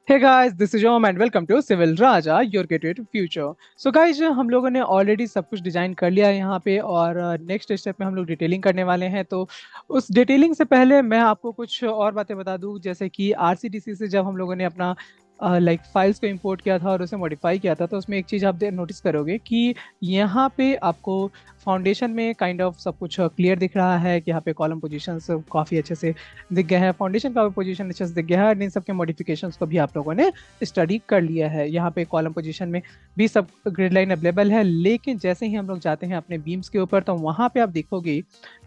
Hey guys, this is Om and welcome to Civil Raja, your gateway to future. So guys, हम लोगों ने already सब कुछ design कर लिया है यहाँ पे और नेक्स्ट स्टेप में हम लोग डिटेलिंग करने वाले हैं। तो उस डिटेलिंग से पहले मैं आपको कुछ और बातें बता दूं, जैसे कि आरसीडीसी से जब हम लोगों ने अपना फाइल्स को इंपोर्ट किया था और उसे मॉडिफाई किया था, तो उसमें एक चीज़ आप नोटिस करोगे कि यहाँ पे आपको फाउंडेशन में काइंड ऑफ सब कुछ क्लियर दिख रहा है कि यहाँ पे कॉलम पोजीशंस काफ़ी अच्छे से दिख गया है, फाउंडेशन का पोजीशन अच्छे से दिख गया है और इन सब के मॉडिफिकेशंस को भी आप लोगों ने स्टडी कर लिया है। यहाँ पे कॉलम पोजीशन में भी सब ग्रिड लाइन अवेलेबल है, लेकिन जैसे ही हम लोग जाते हैं अपने बीम्स के ऊपर तो वहाँ पे आप देखोगे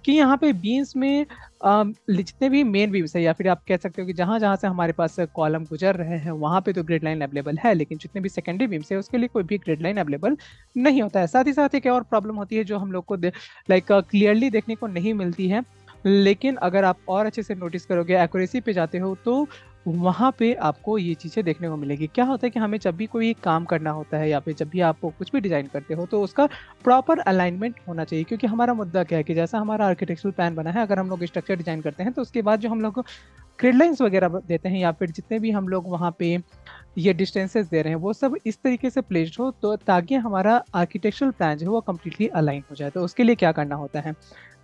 कि यहाँ पे बीम्स में जितने भी मेन बीम्स है, या फिर आप कह सकते हो कि जहाँ जहाँ से हमारे पास कॉलम गुजर रहे हैं वहाँ पे तो ग्रिड लाइन अवेलेबल है, लेकिन जितने भी सेकेंडरी बीम्स है उसके लिए कोई भी ग्रिड लाइन अवेलेबल नहीं होता है। साथ ही साथ एक और प्रॉब्लम होती है जो हम लोग को क्लियरली देखने को नहीं मिलती है, लेकिन अगर आप और अच्छे से नोटिस करोगे, एक्यूरेसी पे जाते हो, तो वहाँ पे आपको ये चीज़ें देखने को मिलेगी। क्या होता है कि हमें जब भी कोई काम करना होता है या फिर जब भी आपको कुछ भी डिज़ाइन करते हो तो उसका प्रॉपर अलाइनमेंट होना चाहिए, क्योंकि हमारा मुद्दा क्या है कि जैसा हमारा आर्किटेक्चरल प्लान बना है, अगर हम लोग स्ट्रक्चर डिजाइन करते हैं तो उसके बाद जो हम लोग ग्रिड लाइंस वगैरह देते हैं या फिर जितने भी हम लोग वहाँ पे ये डिस्टेंसेस दे रहे हैं वो सब इस तरीके से प्लेस्ड हो, तो ताकि हमारा आर्किटेक्चरल प्लान जो है वो कम्प्लीटली अलाइन हो जाए। तो उसके लिए क्या करना होता है,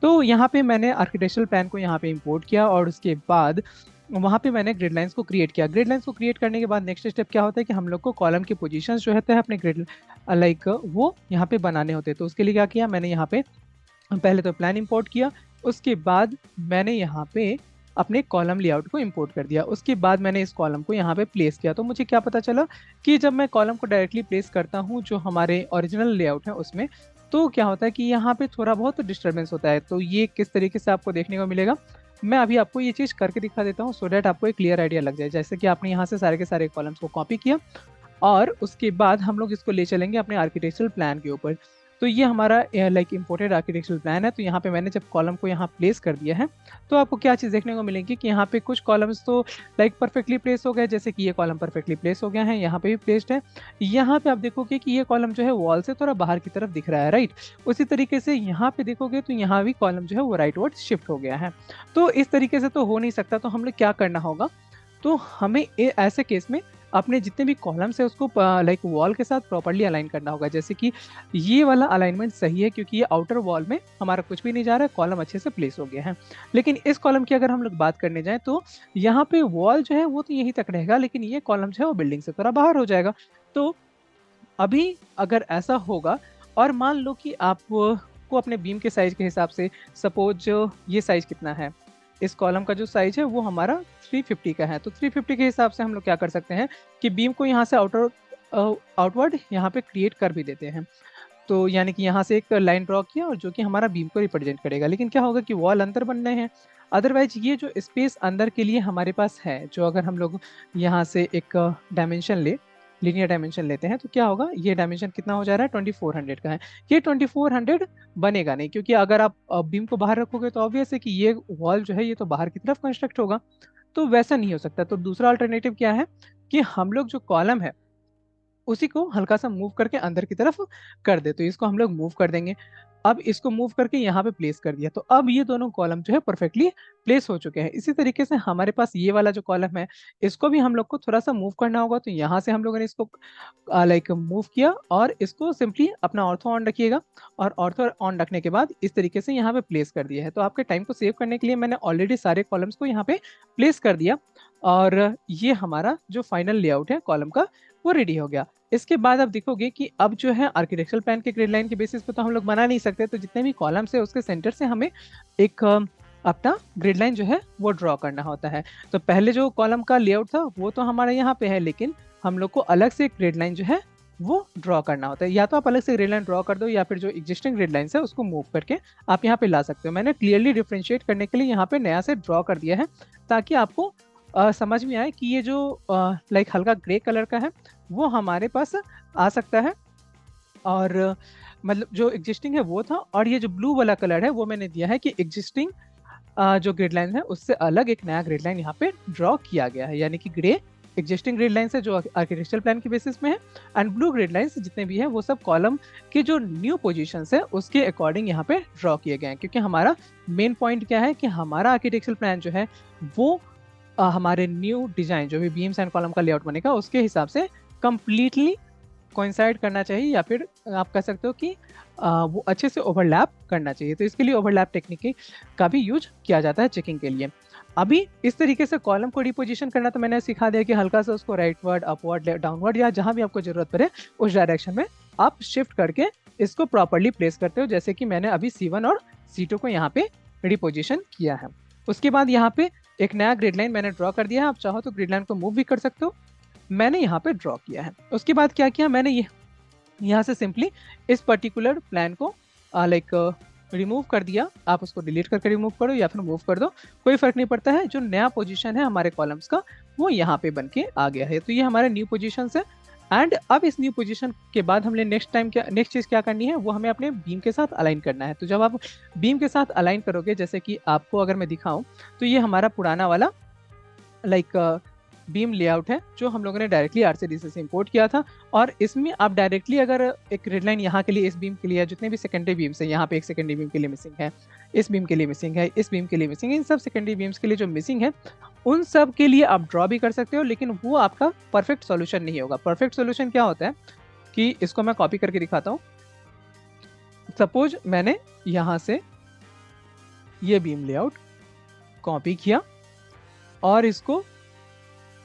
तो यहाँ पे मैंने आर्किटेक्चरल प्लान को यहाँ पे इंपोर्ट किया और उसके बाद वहाँ पे मैंने ग्रिड लाइंस को क्रिएट किया। ग्रिड लाइंस को क्रिएट करने के बाद नेक्स्ट स्टेप क्या होता है कि हम लोग को कॉलम के पोजीशंस जो होते हैं अपने ग्रिड वो यहाँ पे बनाने होते हैं। तो उसके लिए क्या किया, मैंने यहाँ पे पहले तो प्लान इंपोर्ट किया, उसके बाद मैंने यहाँ पे अपने कॉलम लेआउट को इंपोर्ट कर दिया, उसके बाद मैंने इस कॉलम को यहाँ पे प्लेस किया। तो मुझे क्या पता चला कि जब मैं कॉलम को डायरेक्टली प्लेस करता हूँ जो हमारे ओरिजिनल लेआउट है उसमें, तो क्या होता है कि यहाँ पे थोड़ा बहुत डिस्टर्बेंस होता है। तो ये किस तरीके से आपको देखने को मिलेगा, मैं अभी आपको ये चीज़ करके दिखा देता हूँ सो डैट आपको एक क्लियर आइडिया लग जाए। जैसे कि आपने यहाँ से सारे के सारे कॉलम्स को कॉपी किया और उसके बाद हम लोग इसको ले चलेंगे अपने आर्किटेक्चरल प्लान के ऊपर। तो ये हमारा इंपोर्टेड आर्किटेक्चरल प्लान है। तो यहाँ पे मैंने जब कॉलम को यहाँ प्लेस कर दिया है तो आपको क्या चीज़ देखने को मिलेगी कि यहाँ पे कुछ कॉलम्स तो परफेक्टली प्लेस हो गए, जैसे कि ये कॉलम परफेक्टली प्लेस हो गया है, यहाँ पे भी प्लेस्ड है। यहाँ पे आप देखोगे कि ये कॉलम जो है वॉल से थोड़ा बाहर की तरफ दिख रहा है, राइट। उसी तरीके से यहाँ पे देखोगे तो यहाँ भी कॉलम जो है वो राइट वर्ड शिफ्ट हो गया है। तो इस तरीके से तो हो नहीं सकता, तो हम लोग क्या करना होगा, तो हमें ऐसे केस में अपने जितने भी कॉलम्स है उसको वॉल के साथ प्रॉपर्ली अलाइन करना होगा। जैसे कि ये वाला अलाइनमेंट सही है क्योंकि ये आउटर वॉल में हमारा कुछ भी नहीं जा रहा है, कॉलम अच्छे से प्लेस हो गया है। लेकिन इस कॉलम की अगर हम लोग बात करने जाएं तो यहाँ पे वॉल जो है वो तो यहीं तक रहेगा, लेकिन ये कॉलम जो है वो बिल्डिंग से थोड़ा बाहर हो जाएगा। तो अभी अगर ऐसा होगा और मान लो कि आप को अपने बीम के साइज के हिसाब से, सपोज ये साइज कितना है, इस कॉलम का जो साइज है वो हमारा 350 का है। तो 350 के हिसाब से हम लोग क्या कर सकते हैं कि बीम को यहाँ से आउटवर्ड यहाँ पे क्रिएट कर भी देते हैं। तो यानी कि यहाँ से एक लाइन ड्रॉ किया और जो कि हमारा बीम को रिप्रेजेंट करेगा। लेकिन क्या होगा कि वॉल अंदर बनने हैं, अदरवाइज ये जो स्पेस अंदर के लिए हमारे पास है, जो अगर हम लोग यहाँ से एक डायमेंशन लीनियर डायमेंशन लेते हैं तो क्या होगा, ये डायमेंशन कितना हो जा रहा है, 2400 का है। ये 2400 बनेगा नहीं, क्योंकि अगर आप बीम को बाहर रखोगे तो ऑब्वियस है कि ये वॉल जो है ये तो बाहर की तरफ कंस्ट्रक्ट होगा, तो वैसा नहीं हो सकता। तो दूसरा अल्टरनेटिव क्या है कि हम लोग जो कॉलम है उसी को हल्का सा मूव करके अंदर की तरफ कर दे। तो इसको हम लोग मूव कर देंगे। अब इसको मूव करके यहाँ पे प्लेस कर दिया, तो अब ये दोनों कॉलम जो है परफेक्टली प्लेस हो चुके हैं। इसी तरीके से हमारे पास ये वाला जो कॉलम है इसको भी हम लोग को थोड़ा सा मूव करना होगा। तो यहाँ से हम लोगों ने इसको मूव किया और इसको सिंपली अपना ऑर्थो ऑन रखिएगा, और ऑर्थो ऑन रखने के बाद इस तरीके से यहाँ पे प्लेस कर दिया है। तो आपके टाइम को सेव करने के लिए मैंने ऑलरेडी सारे कॉलम्स को यहाँ पे प्लेस कर दिया और ये हमारा जो फाइनल लेआउट है कॉलम का वो रेडी हो गया। इसके बाद आप देखोगे कि अब जो है आर्किटेक्चरल प्लान के ग्रिड लाइन के बेसिस पे तो हम लोग बना नहीं सकते, तो जितने भी कॉलम्स है उसके सेंटर से हमें एक अपना ग्रिड लाइन जो है वो ड्रॉ करना होता है। तो पहले जो कॉलम का लेआउट था वो तो हमारा यहाँ पे है, लेकिन हम लोग को अलग से ग्रिड लाइन जो है वो ड्रॉ करना होता है। या तो आप अलग से ग्रिड लाइन ड्रॉ कर दो या फिर जो एग्जिस्टिंग ग्रिड लाइन है उसको मूव करके आप यहाँ पे ला सकते हो। मैंने क्लियरली डिफ्रेंशिएट करने के लिए यहाँ पे नया से ड्रॉ कर दिया है, ताकि आपको समझ में आए कि ये जो हल्का ग्रे कलर का है वो हमारे पास आ सकता है, और मतलब जो एग्जिस्टिंग है वो था, और ये जो ब्लू वाला कलर है वो मैंने दिया है कि एग्जिस्टिंग जो ग्रिड लाइन है उससे अलग एक नया ग्रिड लाइन यहाँ पे ड्रॉ किया गया है। यानी कि ग्रे एग्जिस्टिंग ग्रिड लाइन है जो आर्किटेक्चरल प्लान के बेसिस में है, एंड ब्लू ग्रिड लाइंस जितने भी हैं वो सब कॉलम के जो न्यू पोजीशंस है उसके अकॉर्डिंग यहाँ पे ड्रॉ किए गए हैं। क्योंकि हमारा मेन पॉइंट क्या है कि हमारा आर्किटेक्चरल प्लान जो है वो हमारे न्यू डिजाइन जो भी बीम्स एंड कॉलम का लेआउट बनेगा उसके हिसाब से कंप्लीटली कोइंसाइड करना चाहिए, या फिर आप कह सकते हो कि वो अच्छे से ओवरलैप करना चाहिए। तो इसके लिए ओवरलैप टेक्निक का भी यूज किया जाता है चेकिंग के लिए। अभी इस तरीके से कॉलम को रिपोजिशन करना तो मैंने सिखा दिया कि हल्का सा उसको राइटवर्ड, अपवर्ड, डाउनवर्ड या जहां भी आपको जरूरत पड़े उस डायरेक्शन में आप शिफ्ट करके इसको प्रॉपरली प्लेस करते हो, जैसे कि मैंने अभी C1 और C2 को यहाँ पे रिपोजिशन किया है। उसके बाद यहाँ पे एक नया ग्रिड लाइन मैंने ड्रॉ कर दिया है। आप चाहो तो ग्रिड लाइन को मूव भी कर सकते हो, मैंने यहाँ पे ड्रॉ किया है। उसके बाद क्या किया मैंने, ये यहाँ से सिंपली इस पर्टिकुलर प्लान को लाइक रिमूव कर दिया। आप उसको डिलीट करके रिमूव करो या फिर मूव कर दो, कोई फर्क नहीं पड़ता है। जो नया पोजीशन है हमारे कॉलम्स का वो यहाँ पे बन के आ गया है। तो ये हमारे न्यू पोजीशन है। एंड अब इस न्यू पोजीशन के बाद हमने नेक्स्ट चीज क्या करनी है, वो हमें अपने बीम के साथ अलाइन करना है। तो जब आप बीम के साथ अलाइन करोगे, जैसे कि आपको अगर मैं दिखाऊं तो ये हमारा पुराना वाला लाइक बीम लेआउट है जो हम लोगों ने डायरेक्टली RCDC से इंपोर्ट किया था। और इसमें आप डायरेक्टली अगर एक ग्रिड लाइन यहाँ के लिए, इस बीम के लिए, जितने भी सेकेंडरी बीम्स है, यहाँ पे एक सेकेंडरी बीम के लिए मिसिंग है, इस बीम के लिए मिसिंग है, इस बीम के लिए मिसिंग है, इन सब सेकेंडरी बीम्स के लिए जो मिसिंग है उन सब के लिए आप ड्रॉ भी कर सकते हो, लेकिन वो आपका परफेक्ट सोल्यूशन नहीं होगा। परफेक्ट सोल्यूशन क्या होता है कि इसको मैं कॉपी करके दिखाता हूँ। सपोज मैंने यहाँ से ये बीम लेआउट कॉपी किया और इसको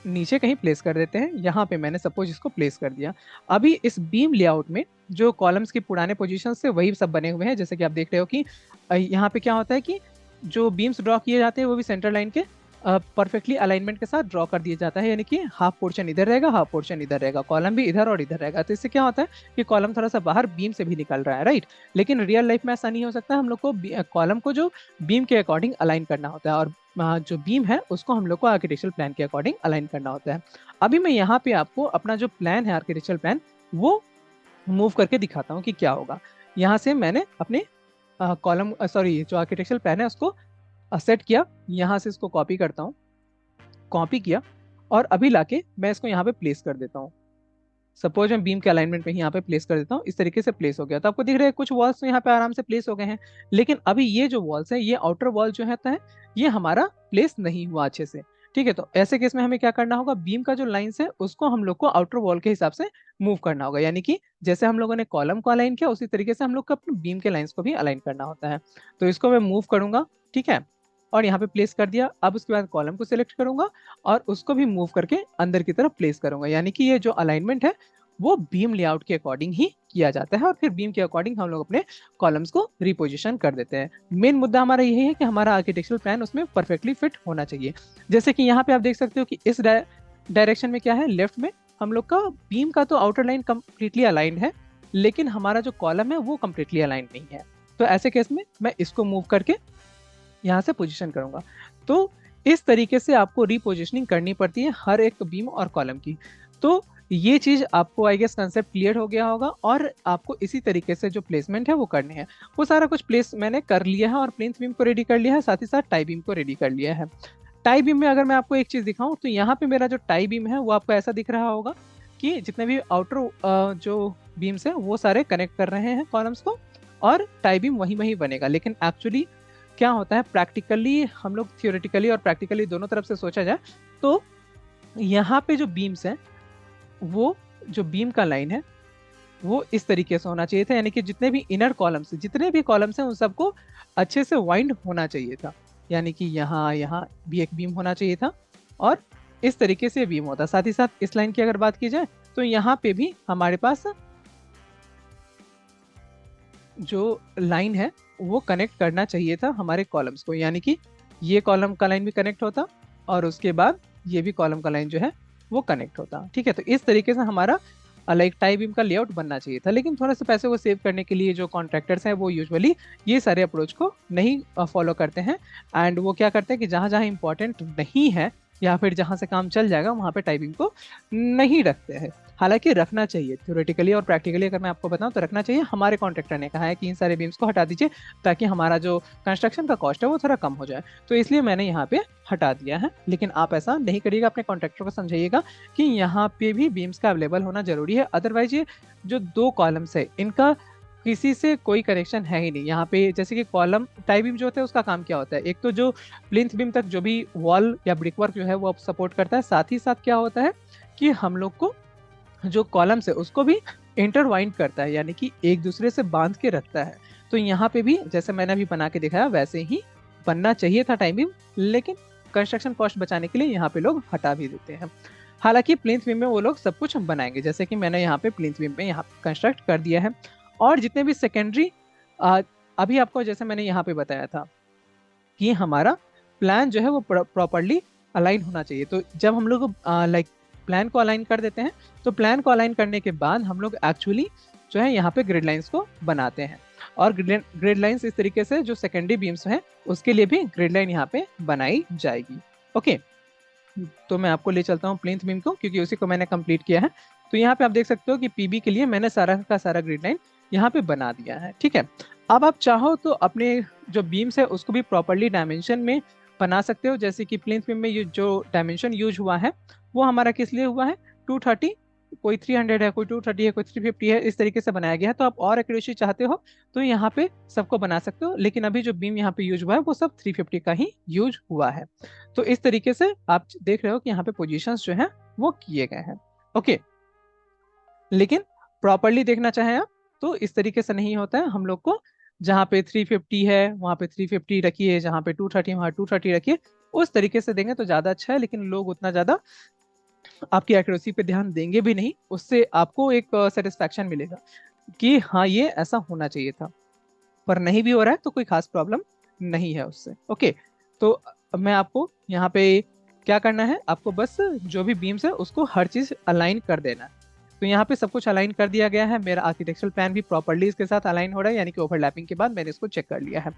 नीचे कहीं प्लेस कर देते हैं। यहाँ पे मैंने सपोज इसको प्लेस कर दिया। अभी इस बीम लेआउट में जो कॉलम्स के पुराने पोजीशन से वही सब बने हुए हैं। जैसे कि आप देख रहे हो कि यहाँ पे क्या होता है कि जो बीम्स ड्रॉ किए जाते हैं वो भी सेंटर लाइन के परफेक्टली अलाइनमेंट के साथ ड्रॉ कर दिया जाता है, यानी कि हाफ पोर्शन इधर रहेगा, हाफ पोर्शन इधर रहेगा, कॉलम भी इधर और इधर रहेगा। तो इससे क्या होता है कि कॉलम थोड़ा सा बाहर बीम से भी निकल रहा है, राइट। लेकिन रियल लाइफ में ऐसा नहीं हो सकता। हम लोग को कॉलम को जो बीम के अकॉर्डिंग अलाइन करना होता है, और जो बीम है उसको हम लोग को आर्किटेक्चरल प्लान के अकॉर्डिंग अलाइन करना होता है। अभी मैं यहाँ पे आपको अपना जो प्लान है आर्किटेक्चरल प्लान वो मूव करके दिखाता हूँ कि क्या होगा। यहाँ से मैंने अपने कॉलम जो आर्किटेक्चरल प्लान है उसको सेट किया। यहाँ से इसको कॉपी करता हूँ, कॉपी किया और अभी लाके मैं इसको यहाँ पे प्लेस कर देता हूँ। सपोज मैं बीम के अलाइनमेंट पे यहाँ पे प्लेस कर देता हूँ। इस तरीके से प्लेस हो गया। तो आपको दिख रहा है कुछ वॉल्स तो यहाँ पे आराम से प्लेस हो गए हैं, लेकिन अभी ये जो वॉल्स है, ये आउटर वॉल जो है ये हमारा प्लेस नहीं हुआ अच्छे से, ठीक है। तो ऐसे केस में हमें क्या करना होगा, बीम का जो लाइंस है उसको हम लोग को आउटर वॉल के हिसाब से मूव करना होगा। यानी कि जैसे हम लोगों ने कॉलम को अलाइन किया उसी तरीके से हम लोग को अपने बीम के लाइंस को भी अलाइन करना होता है। तो इसको मैं मूव करूंगा, ठीक है, और यहाँ पे प्लेस कर दिया। अब उसके बाद कॉलम को सिलेक्ट करूंगा और उसको भी मूव करके अंदर की तरफ प्लेस करूंगा। यानी कि ये जो अलाइनमेंट है वो बीम लेआउट के अकॉर्डिंग ही किया जाता है, और फिर बीम के अकॉर्डिंग हम लोग अपने कॉलम्स को रिपोजिशन कर देते हैं। मेन मुद्दा हमारा यही है कि हमारा आर्किटेक्चरल प्लान उसमें परफेक्टली फिट होना चाहिए। जैसे कि यहाँ पे आप देख सकते हो कि इस डायरेक्शन में क्या है, लेफ्ट में हम लोग का बीम का तो आउटर लाइन कंप्लीटली अलाइंड है, लेकिन हमारा जो कॉलम है वो कंप्लीटली अलाइंड नहीं है। तो ऐसे केस में मैं इसको मूव करके यहाँ से पोजीशन करूंगा। तो इस तरीके से आपको रिपोजिशनिंग करनी पड़ती है हर एक बीम और कॉलम की। तो ये चीज आपको आई गेस कंसेप्ट क्लियर हो गया होगा, और आपको इसी तरीके से जो प्लेसमेंट है वो करने हैं। वो सारा कुछ प्लेस मैंने कर लिया है और प्लेन्स बीम को रेडी कर लिया है, साथ ही साथ टाई बीम को रेडी कर लिया है। टाई बीम में अगर मैं आपको एक चीज दिखाऊं तो यहाँ पे मेरा जो टाई बीम है वो आपको ऐसा दिख रहा होगा कि जितने भी आउटर जो बीम्स है वो सारे कनेक्ट कर रहे हैं कॉलम्स को, और टाई बीम वहीं वहीं बनेगा। लेकिन एक्चुअली क्या होता है, प्रैक्टिकली हम लोग थियोरेटिकली और प्रैक्टिकली दोनों तरफ से सोचा जाए तो यहाँ पे जो बीम्स हैं वो जो बीम का लाइन है वो इस तरीके से होना चाहिए था। यानी कि जितने भी इनर कॉलम्स, जितने भी कॉलम्स हैं उन सबको अच्छे से वाइंड होना चाहिए था। यानी कि यहाँ यहाँ भी एक बीम होना चाहिए था और इस तरीके से बीम होता। साथ ही साथ इस लाइन की अगर बात की जाए तो यहाँ पे भी हमारे पास जो लाइन है वो कनेक्ट करना चाहिए था हमारे कॉलम्स को। यानी कि ये कॉलम का लाइन भी कनेक्ट होता और उसके बाद ये भी कॉलम का लाइन जो है वो कनेक्ट होता, ठीक है। तो इस तरीके से हमारा लाइक टाई बीम का लेआउट बनना चाहिए था। लेकिन थोड़ा सा पैसे को सेव करने के लिए जो कॉन्ट्रैक्टर्स हैं वो यूजुअली ये सारे अप्रोच को नहीं फॉलो करते हैं, एंड वो क्या करते हैं कि जहाँ जहाँ इंपॉर्टेंट नहीं है या फिर जहाँ से काम चल जाएगा वहाँ पे टाई बीम को नहीं रखते हैं। हालांकि रखना चाहिए, थ्योरेटिकली और प्रैक्टिकली अगर मैं आपको बताऊं तो रखना चाहिए। हमारे कॉन्ट्रैक्टर ने कहा है कि इन सारे बीम्स को हटा दीजिए ताकि हमारा जो कंस्ट्रक्शन का कॉस्ट है वो थोड़ा कम हो जाए, तो इसलिए मैंने यहाँ पे हटा दिया है। लेकिन आप ऐसा नहीं करिएगा, अपने कॉन्ट्रैक्टर को समझाइएगा कि यहाँ पे भी बीम्स का अवेलेबल होना जरूरी है। अदरवाइज ये जो दो कॉलम्स है इनका किसी से कोई कनेक्शन है ही नहीं यहाँ पे। जैसे कि कॉलम टाई बीम जो होता है उसका काम क्या होता है, एक तो जो प्लिंथ बीम तक जो भी वॉल या ब्रिक वर्क जो है वो सपोर्ट करता है, साथ ही साथ क्या होता है कि हम लोग को जो कॉलम्स है उसको भी इंटरवाइंड करता है, यानी कि एक दूसरे से बांध के रखता है। तो यहाँ पे भी जैसे मैंने अभी बना के दिखाया वैसे ही बनना चाहिए था टाइम बीम, लेकिन कंस्ट्रक्शन कॉस्ट बचाने के लिए यहाँ पे लोग हटा भी देते हैं। हालांकि प्लिंथ बीम में वो लोग सब कुछ बनाएंगे, जैसे कि मैंने यहाँ पे प्लिंथ बीम में यहाँ कंस्ट्रक्ट कर दिया है। और जितने भी सेकेंडरी अभी आपको जैसे मैंने यहाँ पे बताया था कि हमारा प्लान जो है वो प्रॉपरली अलाइन होना चाहिए। तो जब हम लोग लाइक प्लान को अलाइन कर देते हैं, तो प्लान को अलाइन करने के बाद हम लोग एक्चुअली जो है यहाँ पे ग्रिड लाइंस को बनाते हैं। और ग्रिड लाइंस इस तरीके से जो सेकेंडरी बीम्स हैं उसके लिए भी ग्रिड लाइन यहाँ पे बनाई जाएगी। ओके, तो मैं आपको ले चलता हूँ प्लिंथ बीम को, क्योंकि उसी को मैंने कंप्लीट किया है। तो यहाँ पे आप देख सकते हो कि पीबी के लिए मैंने सारा का सारा ग्रिड लाइन यहाँ पे बना दिया है। ठीक है, अब आप चाहो तो अपने जो बीम्स है उसको भी प्रॉपरली डायमेंशन में बना सकते हो। जैसे कि प्लिंथ बीम में ये जो डायमेंशन यूज हुआ है वो हमारा किस लिए हुआ है, 230, कोई 300 है, कोई 230 है, कोई 350 है, इस तरीके से बनाया गया है। तो आप और एक्यूरेसी चाहते हो तो यहाँ पे सबको बना सकते हो, लेकिन अभी जो बीम यहाँ पे यूज हुआ है वो सब 350 का ही यूज हुआ है। तो इस तरीके से आप देख रहे हो कि यहाँ पे पोजीशंस जो है वो किए गए हैं। ओके, लेकिन प्रॉपरली देखना चाहें आप तो इस तरीके से नहीं होता है। हम लोग को जहाँ पे 350 है वहाँ पे 350 रखिए, जहाँ पे 230 वहाँ 230 रखिए, उस तरीके से देंगे तो ज्यादा अच्छा है। लेकिन लोग उतना ज्यादा आपकी एक्यूरेसी पे ध्यान देंगे भी नहीं, उससे आपको एक सेटिस्फैक्शन मिलेगा कि हाँ ये ऐसा होना चाहिए था, पर नहीं भी हो रहा है तो कोई खास प्रॉब्लम नहीं है उससे। ओके, तो मैं आपको यहाँ पे क्या करना है, आपको बस जो भी बीम्स है उसको हर चीज अलाइन कर देना है। तो यहाँ पे सब कुछ अलाइन कर दिया गया है। मेरा आर्किटेक्चरल प्लान भी प्रॉपर्ली इसके साथ अलाइन हो रहा है, यानी कि ओवरलैपिंग के बाद मैंने इसको चेक कर लिया है।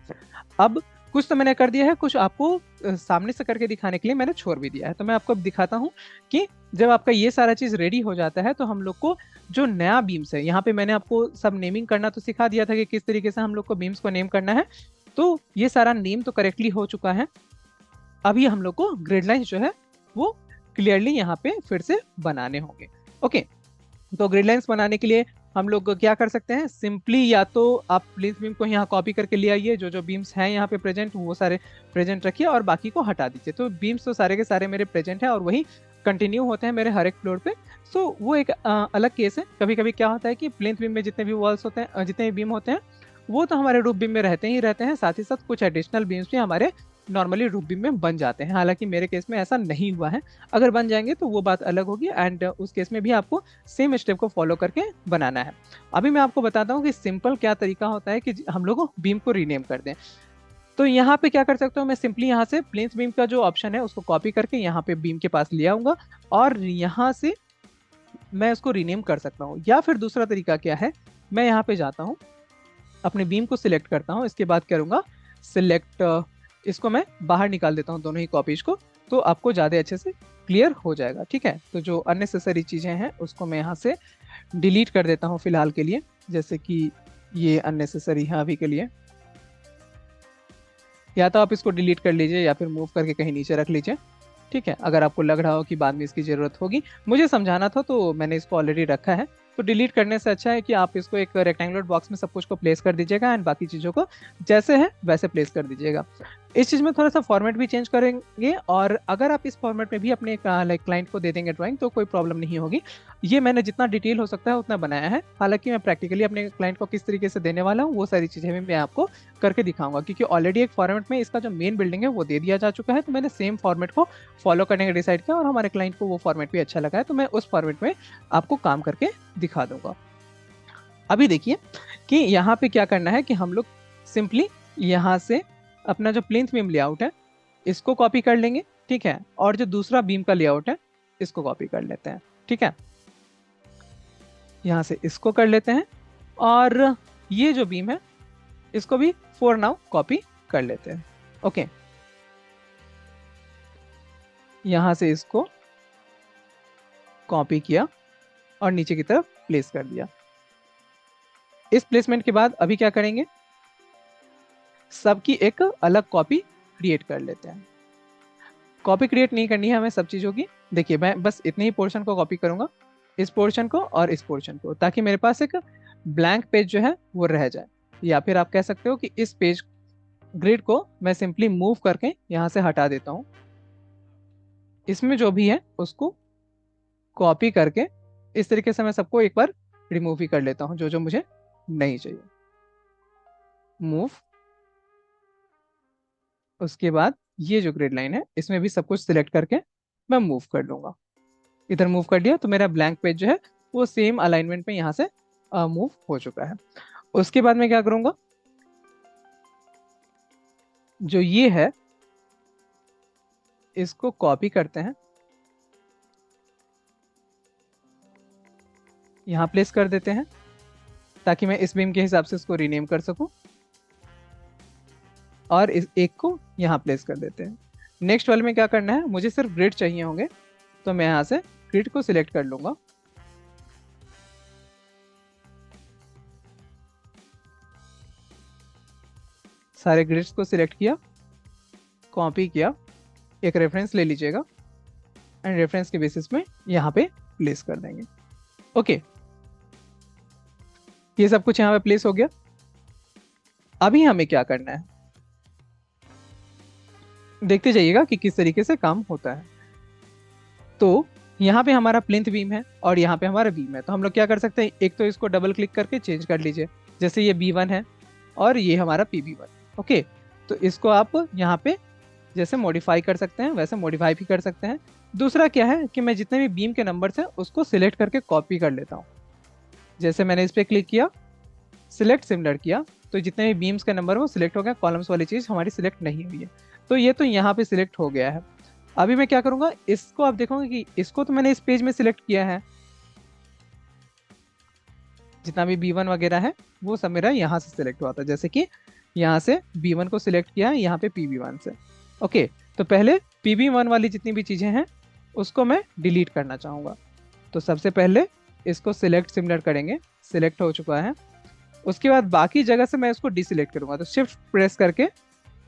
अब कुछ तो मैंने कर दिया है, कुछ आपको सामने से करके दिखाने के लिए मैंने छोड़ भी दिया है। तो मैं आपको अब दिखाता हूँ कि जब आपका ये सारा चीज रेडी हो जाता है तो हम लोग को जो नया बीम्स है, यहाँ पे मैंने आपको सब नेमिंग करना तो सिखा दिया था कि किस तरीके से हम लोग को बीम्स को नेम करना है। तो ये सारा नेम तो करेक्टली हो चुका है। अभी हम लोग को ग्रिड लाइन जो है वो क्लियरली यहाँ पे फिर से बनाने होंगे। ओके, तो ग्रिड लाइंस बनाने के लिए हम लोग क्या कर सकते हैं, सिंपली या तो आप प्लिंथ बीम को यहाँ कॉपी करके ले आइए, जो जो बीम्स हैं यहाँ पे प्रेजेंट वो सारे प्रेजेंट रखिए और बाकी को हटा दीजिए। तो बीम्स तो सारे के सारे मेरे प्रेजेंट हैं और वही कंटिन्यू होते हैं मेरे हर एक फ्लोर पे। सो वो एक अलग केस है। कभी कभी क्या होता है कि प्लिंथ बीम में जितने भी वॉल्स होते हैं, जितने भी बीम होते हैं वो तो हमारे रूफ बीम में रहते ही रहते हैं, साथ ही साथ कुछ एडिशनल बीम्स भी हमारे नॉर्मली रूफ बीम में बन जाते हैं। हालांकि मेरे केस में ऐसा नहीं हुआ है, अगर बन जाएंगे तो वो बात अलग होगी, एंड उस केस में भी आपको सेम स्टेप को फॉलो करके बनाना है। अभी मैं आपको बताता हूँ कि सिंपल क्या तरीका होता है कि हम लोग बीम को रीनेम कर दें। तो यहाँ पे क्या कर सकता हूँ, मैं सिंपली यहाँ से प्लिंथ बीम का जो ऑप्शन है उसको कॉपी करके यहाँ पे बीम के पास ले आऊंगा और यहाँ से मैं उसको रीनेम कर सकता हूँ। या फिर दूसरा तरीका क्या है, मैं यहाँ पे जाता हूँ, अपने बीम को सिलेक्ट करता हूँ, इसके बाद करूंगा सिलेक्ट, इसको मैं बाहर निकाल देता हूँ दोनों ही कॉपीज को, तो आपको ज़्यादा अच्छे से क्लियर हो जाएगा। ठीक है, तो जो अननेसेसरी चीज़ें हैं उसको मैं यहाँ से डिलीट कर देता हूँ फिलहाल के लिए, जैसे कि ये अननेसेसरी है अभी के लिए। या तो आप इसको डिलीट कर लीजिए या फिर मूव करके कहीं नीचे रख लीजिए। ठीक है, अगर आपको लग रहा हो कि बाद में इसकी ज़रूरत होगी, मुझे समझाना था तो मैंने इसको ऑलरेडी रखा है। तो डिलीट करने से अच्छा है कि आप इसको एक रेक्टेंगुलर बॉक्स में सब कुछ को प्लेस कर दीजिएगा एंड बाकी चीज़ों को जैसे है वैसे प्लेस कर दीजिएगा। इस चीज़ में थोड़ा सा फॉर्मेट भी चेंज करेंगे, और अगर आप इस फॉर्मेट में भी अपने लाइक क्लाइंट को दे देंगे ड्राइंग तो कोई प्रॉब्लम नहीं होगी। ये मैंने जितना डिटेल हो सकता है उतना बनाया है, हालांकि मैं प्रैक्टिकली अपने क्लाइंट को किस तरीके से देने वाला हूँ वो सारी चीज़ें भी मैं आपको करके दिखाऊंगा, क्योंकि ऑलरेडी एक फॉर्मेट में इसका जो मेन बिल्डिंग है वो दे दिया जा चुका है। तो मैंने सेम फॉर्मेट को फॉलो करने का डिसाइड किया और हमारे क्लाइंट को वो फॉर्मेट भी अच्छा लगा है, तो मैं उस फॉर्मेट में आपको काम करके दिखा दूंगा। अभी देखिए कि यहाँ पे क्या करना है कि हम लोग सिंपली यहाँ से अपना जो प्लिंथ बीम लेआउट है इसको कॉपी कर लेंगे। ठीक है, और जो दूसरा बीम का लेआउट है इसको कॉपी कर लेते हैं। ठीक है, यहाँ से इसको कर लेते हैं और ये जो बीम है इसको भी फॉर नाउ कॉपी कर लेते हैं। ओके, यहाँ से इसको कॉपी किया और नीचे की तरफ प्लेस कर दिया। इस प्लेसमेंट के बाद अभी क्या करेंगे, सबकी एक अलग कॉपी क्रिएट कर लेते हैं। कॉपी क्रिएट नहीं करनी है हमें सब चीज़ों की। देखिए मैं बस इतने ही पोर्शन को कॉपी करूंगा, इस पोर्शन को और इस पोर्शन को, ताकि मेरे पास एक ब्लैंक पेज जो है वो रह जाए। या फिर आप कह सकते हो कि इस पेज ग्रिड को मैं सिंपली मूव करके यहाँ से हटा देता हूँ। इसमें जो भी है उसको कॉपी करके इस तरीके से मैं सबको एक बार रिमूव ही कर लेता हूँ, जो जो मुझे नहीं चाहिए। मूव। उसके बाद ये जो ग्रिड लाइन है इसमें भी सब कुछ सिलेक्ट करके मैं मूव कर लूंगा। इधर मूव कर दिया तो मेरा ब्लैंक पेज जो है वो सेम अलाइनमेंट में यहाँ से मूव हो चुका है। उसके बाद मैं क्या करूंगा, जो ये है इसको कॉपी करते हैं, यहाँ प्लेस कर देते हैं ताकि मैं इस बीम के हिसाब से इसको रीनेम कर सकूं। और इस एक को यहाँ प्लेस कर देते हैं। नेक्स्ट वाले में क्या करना है, मुझे सिर्फ ग्रिड चाहिए होंगे तो मैं यहाँ से ग्रिड को सिलेक्ट कर लूंगा। सारे ग्रिड्स को सिलेक्ट किया, कॉपी किया, एक रेफरेंस ले लीजिएगा एंड रेफरेंस के बेसिस में यहाँ पे प्लेस कर देंगे। ओके, ये सब कुछ यहाँ पे प्लेस हो गया। अभी हमें क्या करना है, देखते जाइएगा कि किस तरीके से काम होता है। तो यहाँ पे हमारा प्लिंथ बीम है और यहाँ पे हमारा बीम है, तो हम लोग क्या कर सकते हैं, एक तो इसको डबल क्लिक करके चेंज कर लीजिए। जैसे ये B1 है और ये हमारा PB1। ओके, तो इसको आप यहाँ पे जैसे मॉडिफाई कर सकते हैं वैसे मॉडिफाई भी कर सकते हैं। दूसरा क्या है कि मैं जितने भी बीम के नंबर्स हैं उसको सिलेक्ट करके कॉपी कर लेता हूँ। जैसे मैंने इस पर क्लिक किया, सिलेक्ट सिमिलर किया, तो जितने भी बीम्स के नंबर वो सिलेक्ट हो गया, कॉलम्स वाली चीज़ हमारी सिलेक्ट नहीं हुई है। तो ये तो यहाँ पे सिलेक्ट हो गया है। अभी मैं क्या करूँगा, इसको आप देखोगे कि इसको तो मैंने इस पेज में सिलेक्ट किया है, जितना भी B1 वगैरह है वो सब मेरा यहाँ से सिलेक्ट हुआ था। जैसे कि यहाँ से B1 को सिलेक्ट किया है यहाँ पे PB1 से। ओके, तो पहले PB1 वाली जितनी भी चीज़ें हैं उसको मैं डिलीट करना चाहूँगा। तो सबसे पहले इसको सिलेक्ट सिमिलर करेंगे, सिलेक्ट हो चुका है। उसके बाद बाकी जगह से मैं इसको डिसिलेक्ट करूँगा, तो शिफ्ट प्रेस करके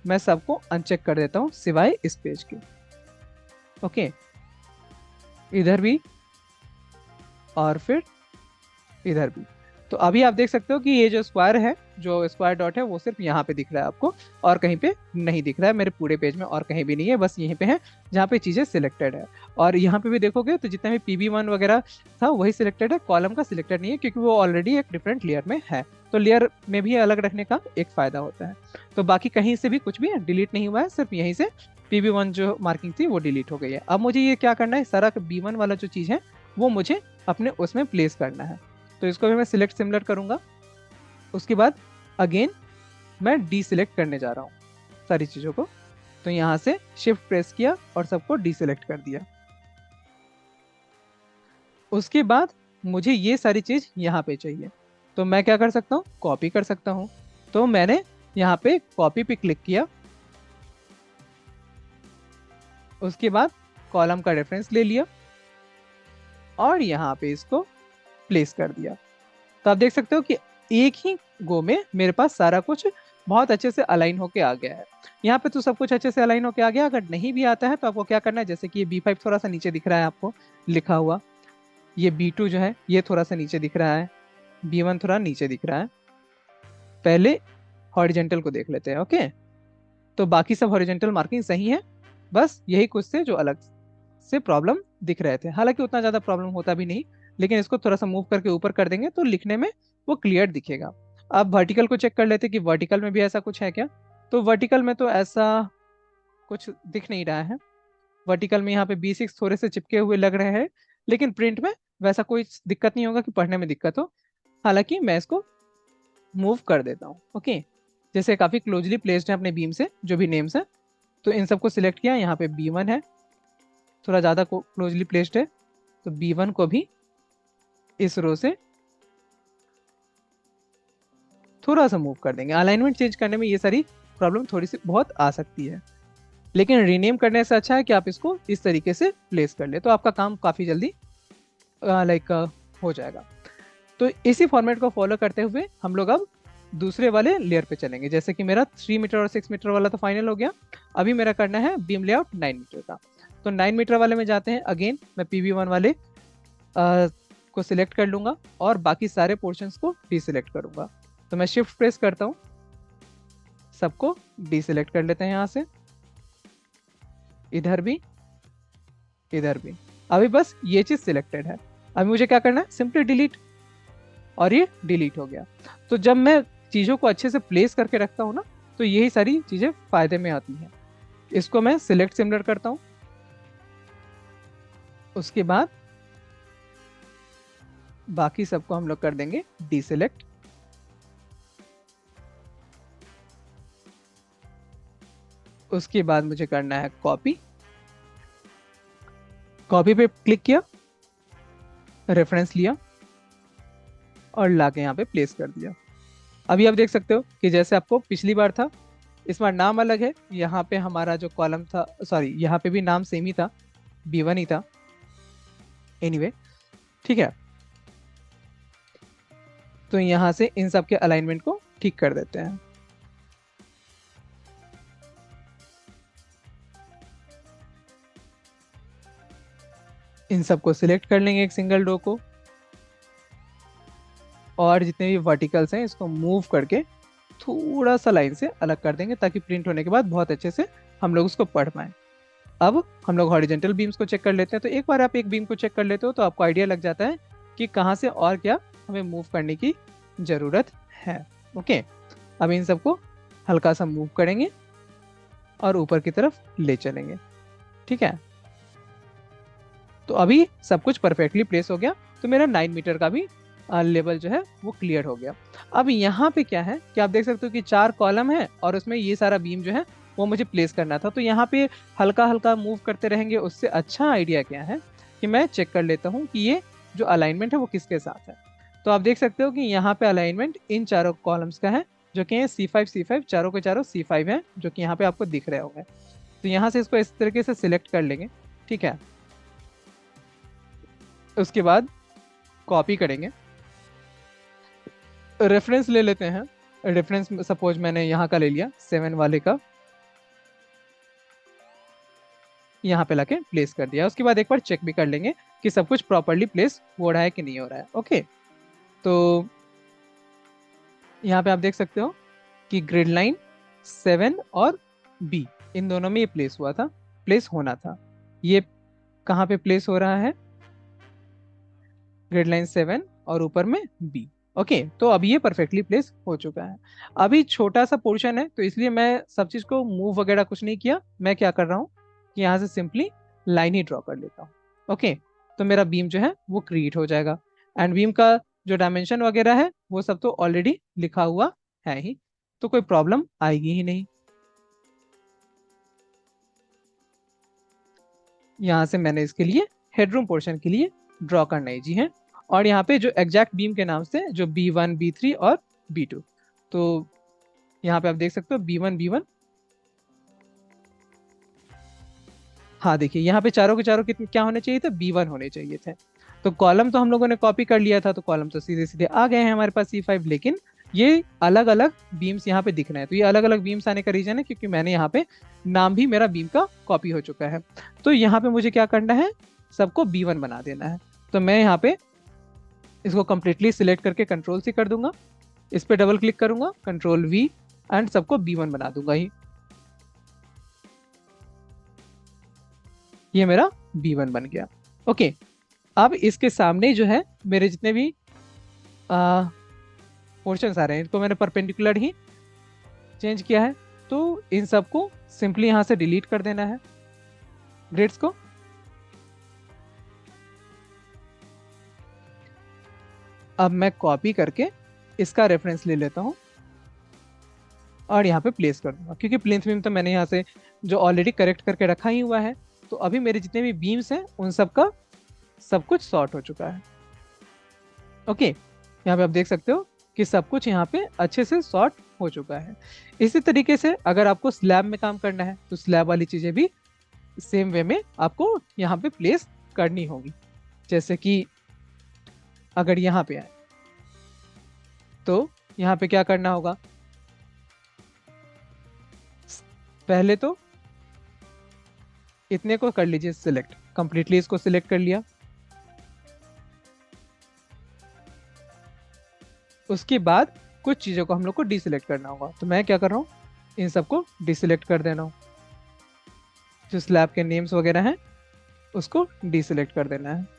मैं सबको अनचेक कर देता हूँ सिवाय इस पेज के। ओके, इधर भी और फिर इधर भी। तो अभी आप देख सकते हो कि ये जो स्क्वायर है, जो स्क्वायर डॉट है वो सिर्फ यहाँ पे दिख रहा है आपको और कहीं पे नहीं दिख रहा है। मेरे पूरे पेज में और कहीं भी नहीं है, बस यहीं पे है जहाँ पे चीज़ें सिलेक्टेड है। और यहाँ पे भी देखोगे तो जितना भी PB1 वगैरह था वही सिलेक्टेड है, कॉलम का सिलेक्टेड नहीं है क्योंकि वो ऑलरेडी एक डिफरेंट लेयर में है। तो लेयर में भी अलग रखने का एक फ़ायदा होता है। तो बाकी कहीं से भी कुछ भी डिलीट नहीं हुआ है, सिर्फ यहीं से PB1 जो मार्किंग थी वो डिलीट हो गई है। अब मुझे ये क्या करना है, सारा B1 वाला जो चीज़ है वो मुझे अपने उसमें प्लेस करना है। तो इसको भी मैं सिलेक्ट सिमिलर करूंगा। उसके बाद अगेन मैं डीसिलेक्ट करने जा रहा हूँ सारी चीज़ों को। तो यहाँ से शिफ्ट प्रेस किया और सबको डीसिलेक्ट कर दिया। उसके बाद मुझे ये सारी चीज़ यहाँ पे चाहिए, तो मैं क्या कर सकता हूँ, कॉपी कर सकता हूँ। तो मैंने यहाँ पे कॉपी पे क्लिक किया, उसके बाद कॉलम का रेफरेंस ले लिया और यहाँ पे इसको प्लेस कर दिया। तो आप देख सकते हो कि एक ही गो में मेरे पास सारा कुछ बहुत अच्छे से अलाइन होके आ गया है। यहाँ पे तो सब कुछ अच्छे से अलाइन होके आ गया। अगर नहीं भी आता है तो आपको क्या करना है, जैसे कि ये B5 थोड़ा सा नीचे दिख रहा है आपको लिखा हुआ, ये B2 जो है ये थोड़ा सा नीचे दिख रहा है, B1 थोड़ा नीचे दिख रहा है। पहले हॉरिजेंटल को देख लेते हैं। ओके, तो बाकी सब हॉरिजेंटल मार्किंग सही है, बस यही कुछ से जो अलग से प्रॉब्लम दिख रहे थे। हालांकि उतना ज़्यादा प्रॉब्लम होता भी नहीं, लेकिन इसको थोड़ा सा मूव करके ऊपर कर देंगे तो लिखने में वो क्लियर दिखेगा। अब वर्टिकल को चेक कर लेते कि वर्टिकल में भी ऐसा कुछ है क्या। तो वर्टिकल में तो ऐसा कुछ दिख नहीं रहा है। वर्टिकल में यहाँ पे B6 थोड़े से चिपके हुए लग रहे हैं, लेकिन प्रिंट में वैसा कोई दिक्कत नहीं होगा कि पढ़ने में दिक्कत हो। हालांकि मैं इसको मूव कर देता हूँ। ओके, जैसे काफ़ी क्लोजली प्लेस्ड है अपने बीम से जो भी नेम्स है, तो इन सबको सिलेक्ट किया। यहाँ पे B1 है, थोड़ा ज़्यादा क्लोजली प्लेस्ड है, तो B1 को भी इस रो से थोड़ा सा मूव कर देंगे। अलाइनमेंट चेंज करने में ये सारी प्रॉब्लम थोड़ी सी बहुत आ सकती है, लेकिन रीनेम करने से अच्छा है कि आप इसको इस तरीके से प्लेस कर ले, तो आपका काम काफ़ी जल्दी हो जाएगा। तो इसी फॉर्मेट को फॉलो करते हुए हम लोग अब दूसरे वाले लेयर पे चलेंगे। जैसे कि मेरा 3 मीटर और 6 मीटर वाला तो फाइनल हो गया। अभी मेरा करना है बीम लेआउट 9 मीटर का। तो 9 मीटर वाले में जाते हैं। अगेन मैं PB1 वाले को सिलेक्ट कर लूंगा और बाकी सारे पोर्शंस को डीसिलेक्ट करूंगा। तो मैं शिफ्ट प्रेस करता हूँ, सबको डीसिलेक्ट कर लेते हैं यहाँ से, इधर भी, इधर भी। अभी बस ये चीज सिलेक्टेड है। अभी मुझे क्या करना है, सिंपली डिलीट, और ये डिलीट हो गया। तो जब मैं चीजों को अच्छे से प्लेस करके रखता हूँ ना, तो यही सारी चीजें फायदे में आती हैं। इसको मैं सिलेक्ट सिमिलर करता हूँ, उसके बाद बाकी सबको हम लोग कर देंगे डीसिलेक्ट। उसके बाद मुझे करना है कॉपी, कॉपी पे क्लिक किया, रेफरेंस लिया और लाके यहाँ पे प्लेस कर दिया। अभी आप देख सकते हो कि जैसे आपको पिछली बार था, इस बार नाम अलग है। यहाँ पे हमारा जो कॉलम था, सॉरी यहाँ पे भी नाम सेम ही था, B1 ही था। एनीवे ठीक है, तो यहाँ से इन सब के अलाइनमेंट को ठीक कर देते हैं। इन सबको सिलेक्ट कर लेंगे एक सिंगल रो को, और जितने भी वर्टिकल्स हैं इसको मूव करके थोड़ा सा लाइन से अलग कर देंगे, ताकि प्रिंट होने के बाद बहुत अच्छे से हम लोग उसको पढ़ पाएं। अब हम लोग हॉरिजेंटल बीम्स को चेक कर लेते हैं। तो एक बार आप एक बीम को चेक कर लेते हो तो आपको आइडिया लग जाता है कि कहाँ से और क्या हमें मूव करने की ज़रूरत है। ओके, अब इन सबको हल्का सा मूव करेंगे और ऊपर की तरफ ले चलेंगे। ठीक है, तो अभी सब कुछ परफेक्टली प्लेस हो गया। तो मेरा 9 मीटर का भी लेवल जो है वो क्लियर हो गया। अब यहाँ पे क्या है कि आप देख सकते हो कि 4 कॉलम है और उसमें ये सारा बीम जो है वो मुझे प्लेस करना था। तो यहाँ पे हल्का हल्का मूव करते रहेंगे। उससे अच्छा आइडिया क्या है कि मैं चेक कर लेता हूँ कि ये जो अलाइनमेंट है वो किसके साथ है। तो आप देख सकते हो कि यहाँ पे अलाइनमेंट इन चारों कॉलम्स का है, जो कि C5 C5, चारों के चारों C5 है, जो कि यहाँ पे आपको दिख रहे होंगे। तो यहाँ से इसको इस तरीके से सिलेक्ट कर लेंगे। ठीक है, उसके बाद कॉपी करेंगे, रेफरेंस ले लेते हैं। रेफरेंस सपोज मैंने यहाँ का ले लिया 7 वाले का, यहाँ पे लाके प्लेस कर दिया। उसके बाद एक बार चेक भी कर लेंगे कि सब कुछ प्रॉपरली प्लेस हो रहा है कि नहीं हो रहा है। ओके, तो यहाँ पे आप देख सकते हो कि ग्रिड लाइन 7 और B इन दोनों में ये प्लेस हुआ था, प्लेस होना था। ये कहाँ पे प्लेस हो रहा है, ग्रिड लाइन 7 और ऊपर में B। ओके, तो अभी ये परफेक्टली प्लेस हो चुका है। अभी छोटा सा पोर्शन है तो इसलिए मैं सब चीज को मूव वगैरह कुछ नहीं किया। मैं क्या कर रहा हूँ कि यहाँ से सिंपली लाइन ही ड्रॉ कर लेता हूँ। ओके, तो मेरा बीम जो है वो क्रिएट हो जाएगा। एंड बीम का जो डायमेंशन वगैरह है वो सब तो ऑलरेडी लिखा हुआ है ही, तो कोई प्रॉब्लम आएगी ही नहीं। यहाँ से मैंने इसके लिए हेडरूम पोर्शन के लिए ड्रॉ करना ही जी है। और यहाँ पे जो एग्जैक्ट बीम के नाम से जो B1 B3 और B2, तो यहाँ पे आप देख सकते हो B1 B1। हाँ देखिए, यहाँ पे चारों के चारों कितने क्या होने चाहिए थे, B1 होने चाहिए थे। तो कॉलम तो हम लोगों ने कॉपी कर लिया था, तो कॉलम तो सीधे सीधे आ गए हैं हमारे पास C5, लेकिन ये अलग अलग बीम्स यहाँ पे दिख रहे हैं। तो ये अलग अलग बीम्स आने का रीजन है क्योंकि मैंने यहाँ पे नाम भी मेरा बीम का कॉपी हो चुका है। तो यहाँ पे मुझे क्या करना है, सबको B1 बना देना है। तो मैं यहाँ पे इसको कंप्लीटली सिलेक्ट करके कंट्रोल C कर दूंगा, इस पे डबल क्लिक करूंगा, कंट्रोल V, एंड सबको B1 बना दूंगा ही। ये मेरा B1 बन गया। ओके, अब इसके सामने जो है मेरे जितने भी पोर्शंस आ रहे हैं इनको मैंने परपेंडिकुलर ही चेंज किया है। तो इन सबको सिंपली यहाँ से डिलीट कर देना है, ग्रिड्स को। अब मैं कॉपी करके इसका रेफरेंस ले लेता हूँ और यहाँ पे प्लेस कर दूंगा, क्योंकि प्लेन्थ बीम तो मैंने यहाँ से जो ऑलरेडी करेक्ट करके रखा ही हुआ है। तो अभी मेरे जितने भी बीम्स हैं उन सब का सब कुछ सॉर्ट हो चुका है। ओके, यहाँ पे आप देख सकते हो कि सब कुछ यहाँ पे अच्छे से सॉर्ट हो चुका है। इसी तरीके से अगर आपको स्लैब में काम करना है तो स्लैब वाली चीजें भी सेम वे में आपको यहाँ पे प्लेस करनी होगी। जैसे कि अगर यहाँ पे आए तो यहाँ पे क्या करना होगा, पहले तो इतने को कर लीजिए सिलेक्ट, कंप्लीटली इसको सिलेक्ट कर लिया। उसके बाद कुछ चीज़ों को हम लोग को डिसिलेक्ट करना होगा। तो मैं क्या कर रहा हूँ, इन सबको डिसिलेक्ट कर देना हूँ। जो स्लैब के नेम्स वगैरह हैं उसको डिसिलेक्ट कर देना है।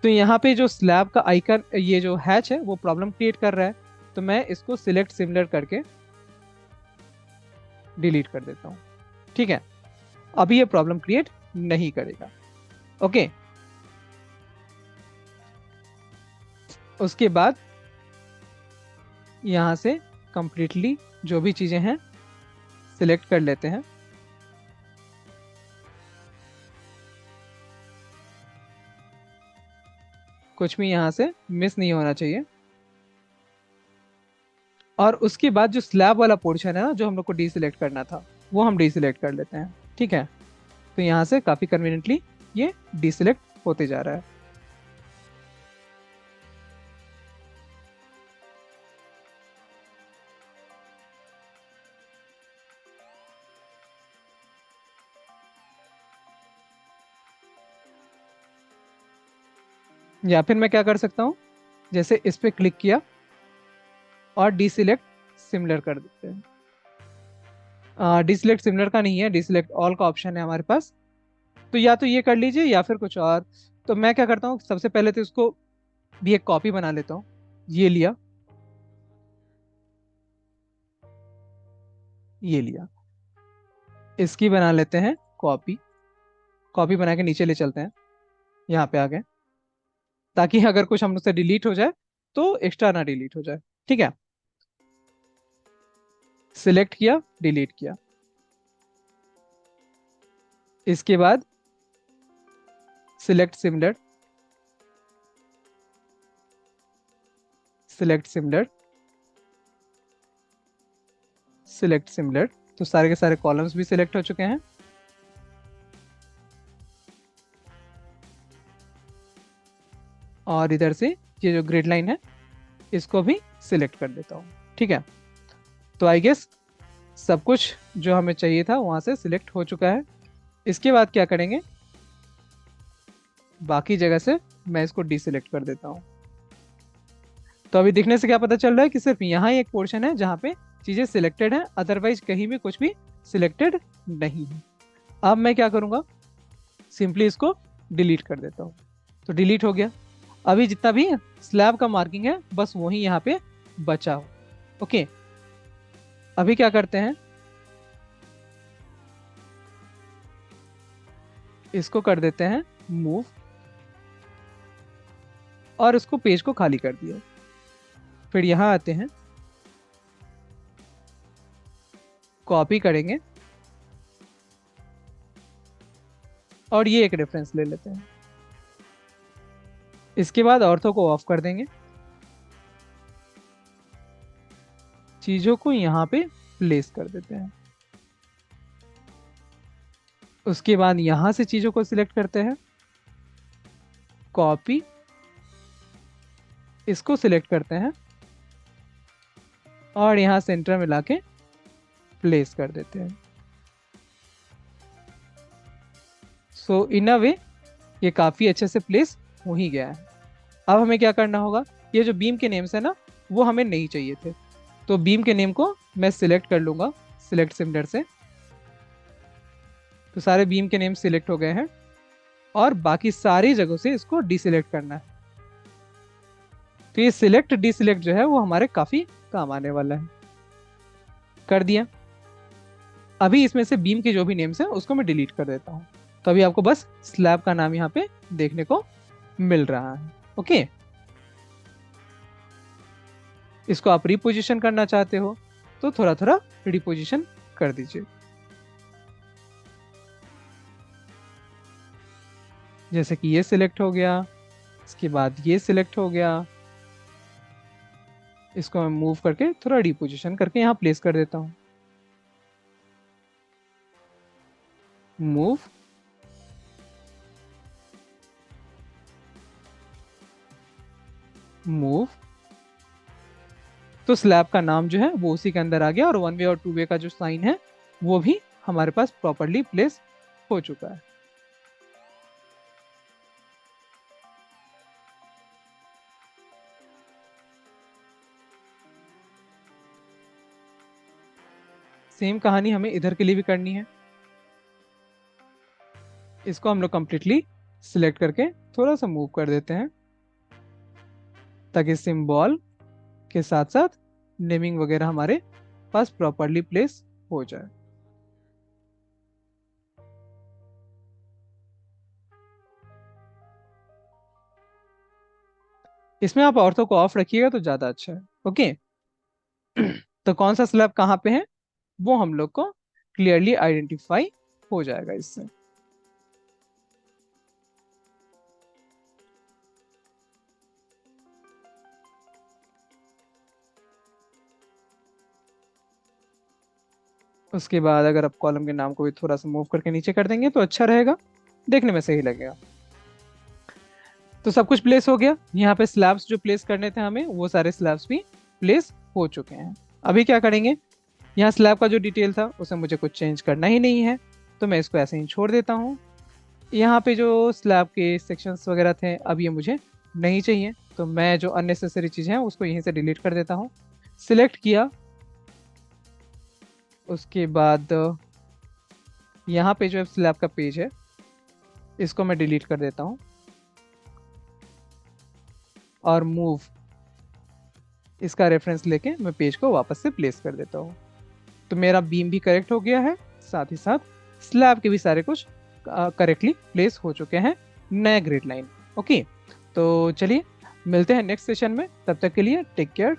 तो यहाँ पे जो स्लैब का आइकन, ये जो हैच है वो प्रॉब्लम क्रिएट कर रहा है, तो मैं इसको सिलेक्ट सिमिलर करके डिलीट कर देता हूँ। ठीक है, अभी ये प्रॉब्लम क्रिएट नहीं करेगा। ओके, उसके बाद यहाँ से कंप्लीटली जो भी चीजें हैं सिलेक्ट कर लेते हैं। कुछ भी यहाँ से मिस नहीं होना चाहिए। और उसके बाद जो स्लैब वाला पोर्शन है ना, जो हम लोग को डीसिलेक्ट करना था, वो हम डीसिलेक्ट कर लेते हैं। ठीक है, तो यहाँ से काफी कन्वीनियंटली ये डीसिलेक्ट होते जा रहा है। या फिर मैं क्या कर सकता हूँ, जैसे इस पे क्लिक किया और डीसिलेक्ट सिमिलर कर देते हैं। डीसिलेक्ट सिमिलर का नहीं है, डीसिलेक्ट ऑल का ऑप्शन है हमारे पास। तो या तो ये कर लीजिए या फिर कुछ और। तो मैं क्या करता हूँ, सबसे पहले तो इसको भी एक कॉपी बना लेता हूँ। ये लिया, ये लिया, इसकी बना लेते हैं कॉपी। कॉपी बना के नीचे ले चलते हैं, यहाँ पे आ गए, ताकि अगर कुछ हम से डिलीट हो जाए तो एक्स्ट्रा ना डिलीट हो जाए। ठीक है, सिलेक्ट किया, डिलीट किया। इसके बाद select similar, select similar, select similar. तो सारे के सारे कॉलम्स भी सिलेक्ट हो चुके हैं। और इधर से ये जो ग्रिड लाइन है इसको भी सिलेक्ट कर देता हूँ। ठीक है, तो आई गेस सब कुछ जो हमें चाहिए था वहां से सिलेक्ट हो चुका है। इसके बाद क्या करेंगे, बाकी जगह से मैं इसको डीसिलेक्ट कर देता हूँ। तो अभी दिखने से क्या पता चल रहा है कि सिर्फ यहाँ ही एक पोर्शन है जहाँ पे चीजें सिलेक्टेड हैं, अदरवाइज कहीं भी कुछ भी सिलेक्टेड नहीं है। अब मैं क्या करूँगा, सिंपली इसको डिलीट कर देता हूँ। तो डिलीट हो गया। अभी जितना भी स्लैब का मार्किंग है बस वही यहाँ पे बचा हो। ओके, अभी क्या करते हैं, इसको कर देते हैं मूव, और इसको पेज को खाली कर दिया। फिर यहाँ आते हैं, कॉपी करेंगे और ये एक रेफरेंस ले लेते हैं। इसके बाद ऑर्थो को ऑफ कर देंगे, चीजों को यहाँ पे प्लेस कर देते हैं। उसके बाद यहां से चीजों को सिलेक्ट करते हैं, कॉपी, इसको सिलेक्ट करते हैं और यहाँ सेंटर में लाके प्लेस कर देते हैं। सो इन अ वे ये काफी अच्छे से प्लेस हो ही गया है। अब हमें क्या करना होगा, ये जो बीम के नेम्स है ना वो हमें नहीं चाहिए थे, तो बीम के नेम को मैं सिलेक्ट कर लूंगा सिलेक्ट सिमिलर से। तो सारे बीम के नेम सिलेक्ट हो गए हैं और बाकी सारी जगहों से इसको डिसिलेक्ट करना है। तो ये सिलेक्ट डिसिलेक्ट जो है वो हमारे काफी काम आने वाला है। कर दिया। अभी इसमें से बीम के जो भी नेम्स हैं उसको मैं डिलीट कर देता हूँ। तो अभी आपको बस स्लैब का नाम यहाँ पे देखने को मिल रहा है। ओके, इसको आप रिपोजिशन करना चाहते हो तो थोड़ा थोड़ा रिपोजिशन कर दीजिए। जैसे कि ये सिलेक्ट हो गया, इसके बाद ये सिलेक्ट हो गया, इसको मैं मूव करके थोड़ा रिपोजिशन करके यहाँ प्लेस कर देता हूँ। Move, move. तो स्लैब का नाम जो है वो उसी के अंदर आ गया और वन वे और टू वे का जो साइन है वो भी हमारे पास प्रॉपरली प्लेस हो चुका है। सेम कहानी हमें इधर के लिए भी करनी है। इसको हम लोग कंप्लीटली सिलेक्ट करके थोड़ा सा मूव कर देते हैं ताकि सिंबल के साथ साथ नेमिंग वगैरह हमारे पास प्रॉपरली प्लेस हो जाए। इसमें आप औरतों को ऑफ रखिएगा तो ज्यादा अच्छा है। ओके। तो कौन सा स्लैब कहाँ पे है वो हम लोग को क्लियरली आइडेंटिफाई हो जाएगा इससे। उसके बाद अगर आप कॉलम के नाम को भी थोड़ा सा मूव करके नीचे कर देंगे तो अच्छा रहेगा, देखने में सही लगेगा। तो सब कुछ प्लेस हो गया। यहाँ पे स्लैब्स जो प्लेस करने थे हमें वो सारे स्लैब्स भी प्लेस हो चुके हैं। अभी क्या करेंगे, यहाँ स्लैब का जो डिटेल था उसे मुझे कुछ चेंज करना ही नहीं है, तो मैं इसको ऐसे ही छोड़ देता हूँ। यहाँ पे जो स्लैब के सेक्शंस वगैरह थे अब ये मुझे नहीं चाहिए, तो मैं जो अननेसेसरी चीज़ है उसको यहीं से डिलीट कर देता हूँ। सिलेक्ट किया, उसके बाद यहाँ पे जो स्लैब का पेज है इसको मैं डिलीट कर देता हूँ और मूव इसका रेफरेंस लेके मैं पेज को वापस से प्लेस कर देता हूँ। तो मेरा बीम भी करेक्ट हो गया है, साथ ही साथ स्लैब के भी सारे कुछ करेक्टली प्लेस हो चुके हैं, नया ग्रिड लाइन। ओके, तो चलिए मिलते हैं नेक्स्ट सेशन में, तब तक के लिए टेक केयर।